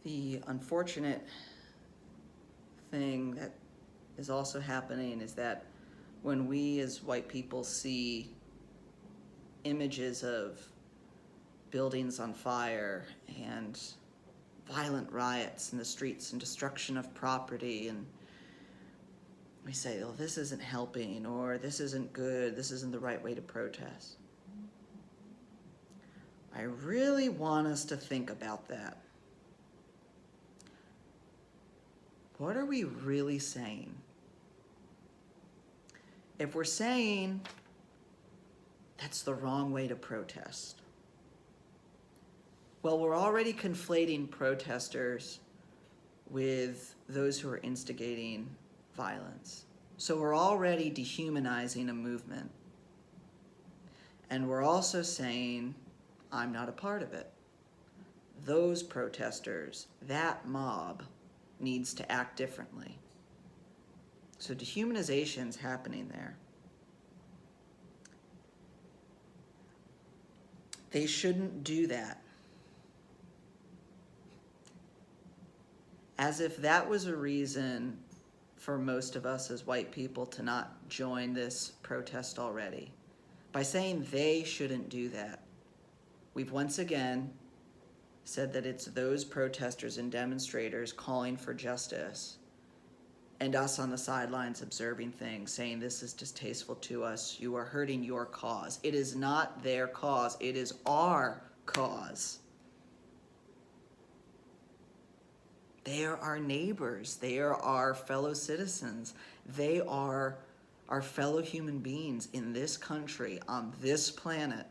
The unfortunate thing that is also happening is that when we as white people see images of buildings on fire and violent riots in the streets and destruction of property, and we say, oh, this isn't helping, or this isn't good, this isn't the right way to protest. I really want us to think about that. What are we really saying? If we're saying that's the wrong way to protest, well, we're already conflating protesters with those who are instigating violence. So we're already dehumanizing a movement. And we're also saying, I'm not a part of it. Those protesters, that mob, needs to act differently. So dehumanization's happening there. They shouldn't do that. As if that was a reason for most of us as white people to not join this protest already. By saying they shouldn't do that, we've once again said that it's those protesters and demonstrators calling for justice and us on the sidelines observing things, saying this is distasteful to us, you are hurting your cause. It is not their cause, it is our cause. They are our neighbors, they are our fellow citizens, they are our fellow human beings in this country, on this planet,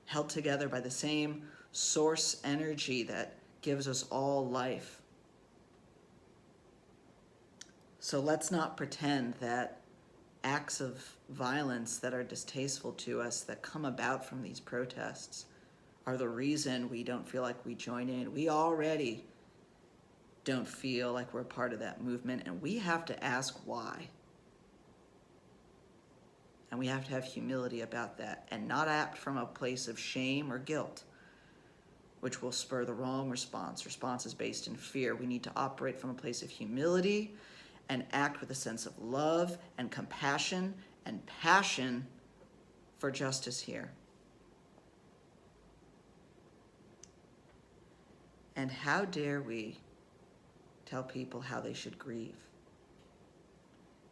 held together by the same source energy that gives us all life. So let's not pretend that acts of violence that are distasteful to us that come about from these protests are the reason we don't feel like we join in. We already don't feel like we're part of that movement, and we have to ask why. And we have to have humility about that and not act from a place of shame or guilt, which will spur the wrong response. Response is based in fear. We need to operate from a place of humility and act with a sense of love and compassion and passion for justice here. And how dare we tell people how they should grieve?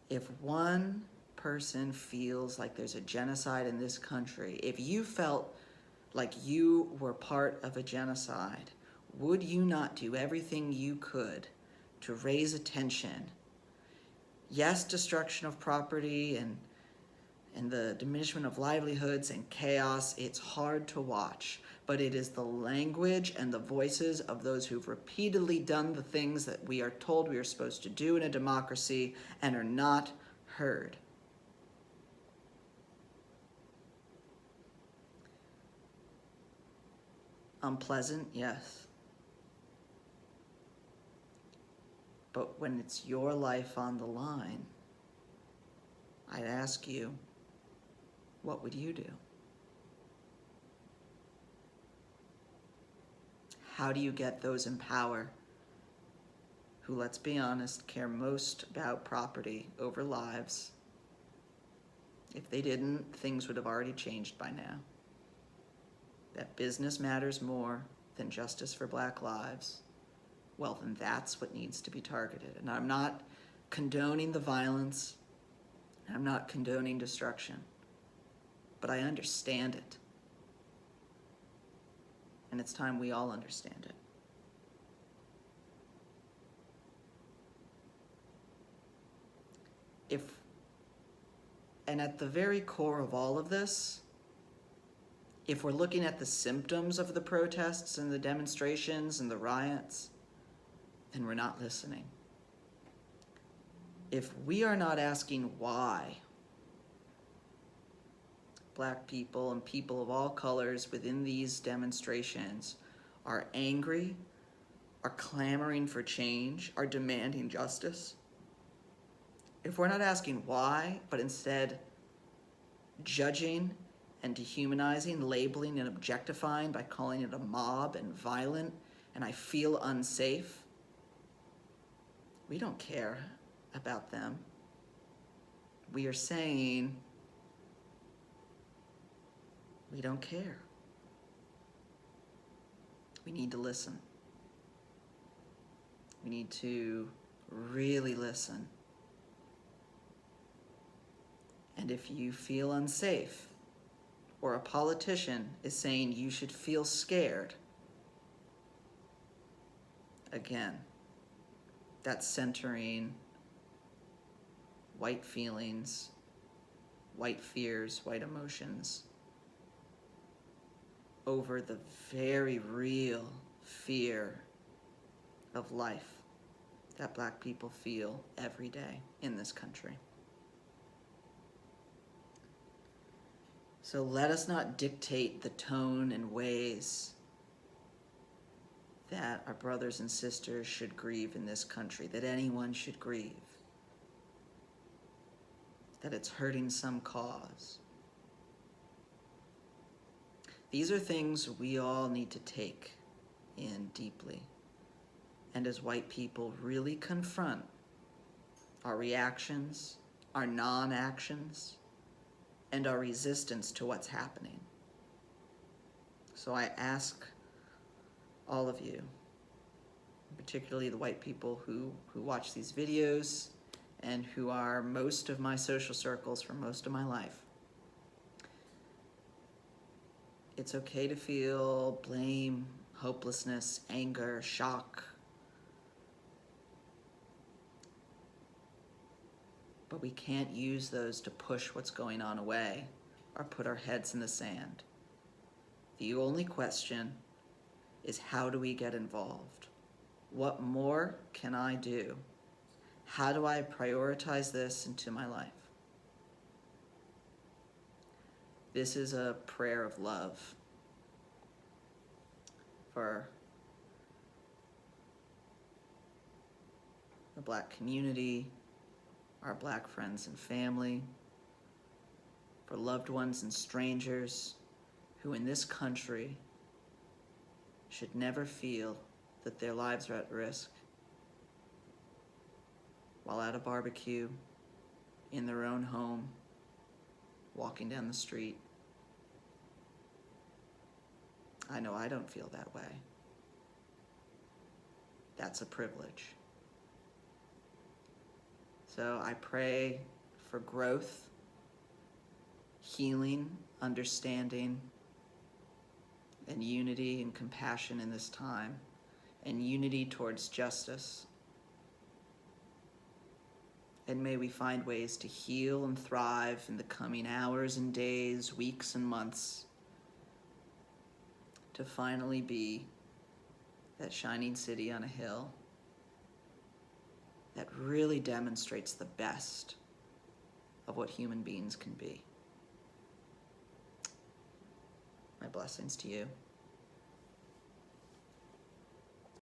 If one person feels like there's a genocide in this country, if you felt like you were part of a genocide, would you not do everything you could to raise attention? Yes, destruction of property and the diminishment of livelihoods and chaos, it's hard to watch, but it is the language and the voices of those who've repeatedly done the things that we are told we are supposed to do in a democracy and are not heard. Unpleasant, yes. But when it's your life on the line, I'd ask you, what would you do? How do you get those in power who, let's be honest, care most about property over lives? If they didn't, things would have already changed by now. That business matters more than justice for Black lives, well, then that's what needs to be targeted. And I'm not condoning the violence, I'm not condoning destruction, but I understand it. And it's time we all understand it. And at the very core of all of this, if we're looking at the symptoms of the protests and the demonstrations and the riots, then we're not listening. If we are not asking why Black people and people of all colors within these demonstrations are angry, are clamoring for change, are demanding justice, if we're not asking why, but instead judging and dehumanizing, labeling and objectifying by calling it a mob and violent and I feel unsafe, we don't care about them. We are saying we don't care. We need to listen. We need to really listen. And if you feel unsafe, or a politician is saying you should feel scared, again, that's centering white feelings, white fears, white emotions over the very real fear of life that Black people feel every day in this country. So let us not dictate the tone and ways that our brothers and sisters should grieve in this country, that anyone should grieve, that it's hurting some cause. These are things we all need to take in deeply, and as white people really confront our reactions, our non-actions, and our resistance to what's happening. So I ask all of you, particularly the white people who watch these videos and who are most of my social circles for most of my life, it's okay to feel blame, hopelessness, anger, shock. But we can't use those to push what's going on away or put our heads in the sand. The only question is, how do we get involved? What more can I do? How do I prioritize this into my life? This is a prayer of love for the Black community, our Black friends and family, for loved ones and strangers who in this country should never feel that their lives are at risk while at a barbecue, in their own home, walking down the street. I know I don't feel that way. That's a privilege. So I pray for growth, healing, understanding, and unity and compassion in this time, and unity towards justice. And may we find ways to heal and thrive in the coming hours and days, weeks and months, to finally be that shining city on a hill that really demonstrates the best of what human beings can be. My blessings to you.